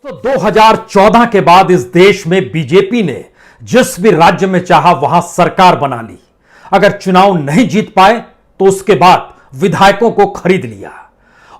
तो 2014 के बाद इस देश में बीजेपी ने जिस भी राज्य में चाहा वहां सरकार बना ली। अगर चुनाव नहीं जीत पाए तो उसके बाद विधायकों को खरीद लिया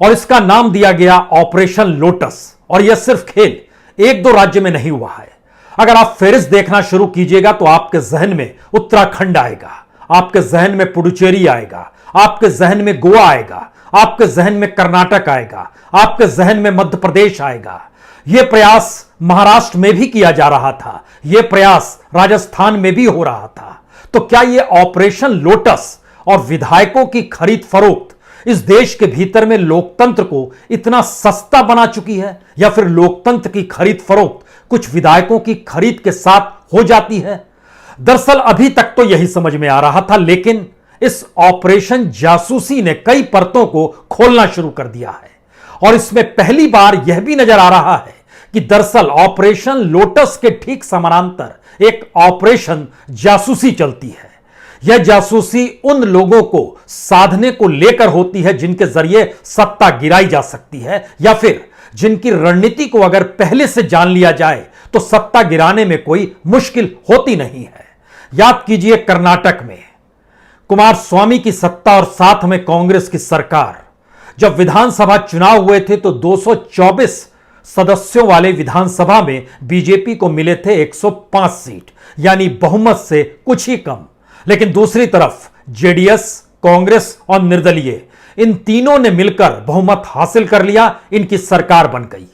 और इसका नाम दिया गया ऑपरेशन लोटस। और यह सिर्फ खेल एक दो राज्य में नहीं हुआ है। अगर आप फेरिस्त देखना शुरू कीजिएगा तो आपके जहन में उत्तराखंड आएगा, आपके जहन में पुडुचेरी आएगा, आपके जहन में गोवा आएगा, आपके जहन में कर्नाटक आएगा, आपके जहन में मध्य प्रदेश आएगा। यह प्रयास महाराष्ट्र में भी किया जा रहा था, यह प्रयास राजस्थान में भी हो रहा था। तो क्या यह ऑपरेशन लोटस और विधायकों की खरीद फरोख्त इस देश के भीतर में लोकतंत्र को इतना सस्ता बना चुकी है, या फिर लोकतंत्र की खरीद फरोख्त कुछ विधायकों की खरीद के साथ हो जाती है? दरअसल अभी तक तो यही समझ में आ रहा था, लेकिन इस ऑपरेशन जासूसी ने कई परतों को खोलना शुरू कर दिया है। और इसमें पहली बार यह भी नजर आ रहा है कि दरअसल ऑपरेशन लोटस के ठीक समानांतर एक ऑपरेशन जासूसी चलती है। यह जासूसी उन लोगों को साधने को लेकर होती है जिनके जरिए सत्ता गिराई जा सकती है, या फिर जिनकी रणनीति को अगर पहले से जान लिया जाए तो सत्ता गिराने में कोई मुश्किल होती नहीं है। याद कीजिए, कर्नाटक में कुमारस्वामी की सत्ता और साथ में कांग्रेस की सरकार, जब विधानसभा चुनाव हुए थे तो 224 सदस्यों वाले विधानसभा में बीजेपी को मिले थे 105 सीट, यानी बहुमत से कुछ ही कम। लेकिन दूसरी तरफ जेडीएस, कांग्रेस और निर्दलीय, इन तीनों ने मिलकर बहुमत हासिल कर लिया, इनकी सरकार बन गई।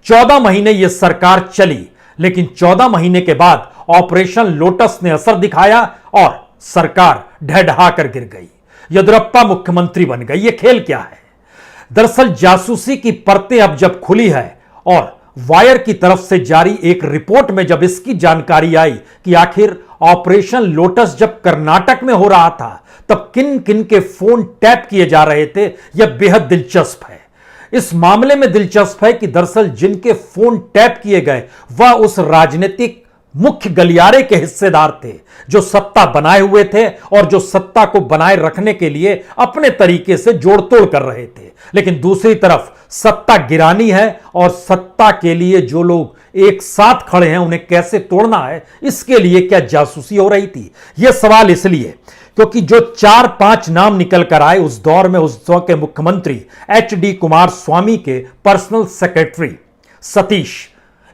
14 महीने यह सरकार चली, लेकिन 14 महीने के बाद ऑपरेशन लोटस ने असर दिखाया और सरकार ढह कर गिर गई। येदियुरप्पा मुख्यमंत्री बन गई। यह खेल क्या है? दरअसल जासूसी की परतें अब जब खुली है और वायर की तरफ से जारी एक रिपोर्ट में जब इसकी जानकारी आई कि आखिर ऑपरेशन लोटस जब कर्नाटक में हो रहा था तब किन किन के फोन टैप किए जा रहे थे, यह बेहद दिलचस्प है। इस मामले में दिलचस्प है कि दरअसल जिनके फोन टैप किए गए वह उस राजनीतिक मुख्य गलियारे के हिस्सेदार थे जो सत्ता बनाए हुए थे और जो सत्ता को बनाए रखने के लिए अपने तरीके से जोड़तोड़ कर रहे थे। लेकिन दूसरी तरफ सत्ता गिरानी है और सत्ता के लिए जो लोग एक साथ खड़े हैं उन्हें कैसे तोड़ना है, इसके लिए क्या जासूसी हो रही थी? यह सवाल इसलिए क्योंकि जो 4-5 नाम निकल कर आए उस दौर में, उस दौर के मुख्यमंत्री एचडी कुमारस्वामी के पर्सनल सेक्रेटरी सतीश,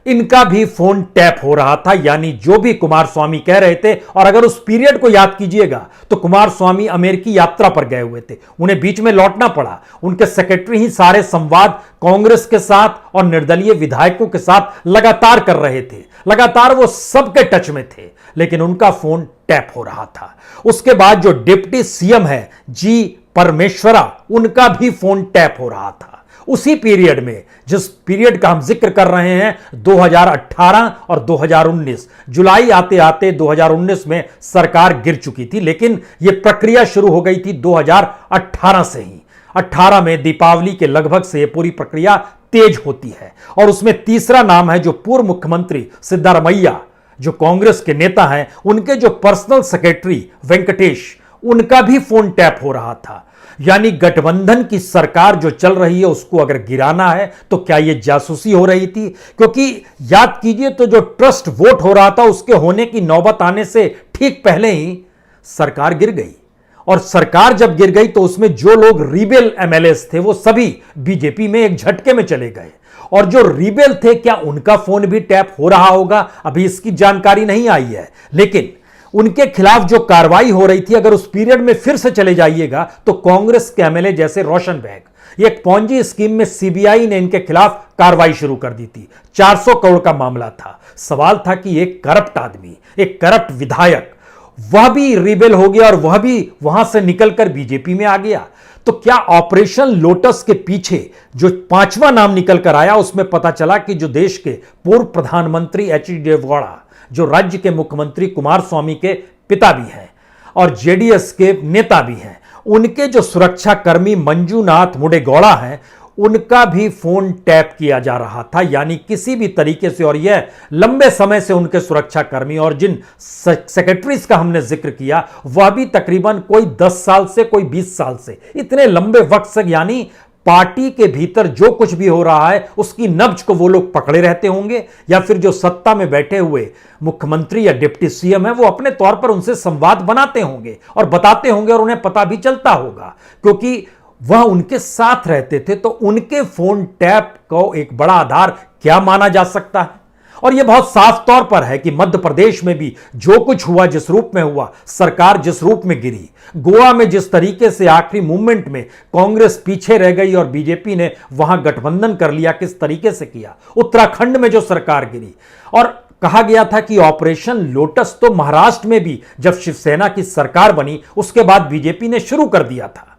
इनका भी फोन टैप हो रहा था। यानी जो भी कुमारस्वामी कह रहे थे, और अगर उस पीरियड को याद कीजिएगा तो कुमारस्वामी अमेरिकी यात्रा पर गए हुए थे, उन्हें बीच में लौटना पड़ा। उनके सेक्रेटरी ही सारे संवाद कांग्रेस के साथ और निर्दलीय विधायकों के साथ लगातार कर रहे थे, लगातार वो सबके टच में थे, लेकिन उनका फोन टैप हो रहा था। उसके बाद जो डिप्टी सीएम है जी परमेश्वरा, उनका भी फोन टैप हो रहा था। उसी पीरियड में, जिस पीरियड का हम जिक्र कर रहे हैं, 2018 और 2019, जुलाई आते आते 2019 में सरकार गिर चुकी थी, लेकिन यह प्रक्रिया शुरू हो गई थी 2018 से ही। 18 में दीपावली के लगभग से यह पूरी प्रक्रिया तेज होती है। और उसमें तीसरा नाम है जो पूर्व मुख्यमंत्री सिद्धारमैया, जो कांग्रेस के नेता हैं, उनके जो पर्सनल सेक्रेटरी वेंकटेश, उनका भी फोन टैप हो रहा था। यानी गठबंधन की सरकार जो चल रही है उसको अगर गिराना है तो क्या यह जासूसी हो रही थी? क्योंकि याद कीजिए, तो जो ट्रस्ट वोट हो रहा था उसके होने की नौबत आने से ठीक पहले ही सरकार गिर गई। और सरकार जब गिर गई तो उसमें जो लोग रिबेल एमएलएस थे वो सभी बीजेपी में एक झटके में चले गए। और जो रिबेल थे, क्या उनका फोन भी टैप हो रहा होगा? अभी इसकी जानकारी नहीं आई है, लेकिन उनके खिलाफ जो कार्रवाई हो रही थी, अगर उस पीरियड में फिर से चले जाइएगा तो कांग्रेस के एमएलए जैसे रोशन बेग, ये एक पॉन्जी स्कीम में सीबीआई ने इनके खिलाफ कार्रवाई शुरू कर दी थी। 400 करोड़ का मामला था। सवाल था कि एक करप्ट आदमी, एक करप्ट विधायक, वह भी रिबेल हो गया और वह भी वहां से निकलकर बीजेपी में आ गया। तो क्या ऑपरेशन लोटस के पीछे जो 5वां नाम निकल कर आया उसमें पता चला कि जो देश के पूर्व प्रधानमंत्री एचडी देवेगौड़ा, जो राज्य के मुख्यमंत्री कुमारस्वामी के पिता भी हैं और जेडीएस के नेता भी हैं, उनके जो सुरक्षा कर्मी मंजूनाथ मुडेगौड़ा हैं, उनका भी फोन टैप किया जा रहा था। यानी किसी भी तरीके से, और यह लंबे समय से उनके सुरक्षा कर्मी और जिन सेक्रेटरीज का हमने जिक्र किया वह भी तकरीबन कोई 10 साल से, कोई 20 साल से, इतने लंबे वक्त से, यानी पार्टी के भीतर जो कुछ भी हो रहा है उसकी नब्ज को वो लोग पकड़े रहते होंगे, या फिर जो सत्ता में बैठे हुए मुख्यमंत्री या डिप्टी सीएम है वो अपने तौर पर उनसे संवाद बनाते होंगे और बताते होंगे, और उन्हें पता भी चलता होगा क्योंकि वह उनके साथ रहते थे। तो उनके फोन टैप को एक बड़ा आधार क्या माना जा सकता है? और यह बहुत साफ तौर पर है कि मध्य प्रदेश में भी जो कुछ हुआ, जिस रूप में हुआ, सरकार जिस रूप में गिरी, गोवा में जिस तरीके से आखिरी मूवमेंट में कांग्रेस पीछे रह गई और बीजेपी ने वहां गठबंधन कर लिया, किस तरीके से किया, उत्तराखंड में जो सरकार गिरी, और कहा गया था कि ऑपरेशन लोटस तो महाराष्ट्र में भी जब शिवसेना की सरकार बनी उसके बाद बीजेपी ने शुरू कर दिया था।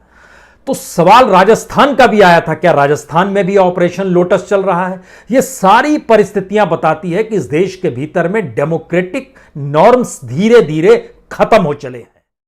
तो सवाल राजस्थान का भी आया था, क्या राजस्थान में भी ऑपरेशन लोटस चल रहा है? यह सारी परिस्थितियां बताती है कि इस देश के भीतर में डेमोक्रेटिक नॉर्म्स धीरे धीरे खत्म हो चले हैं।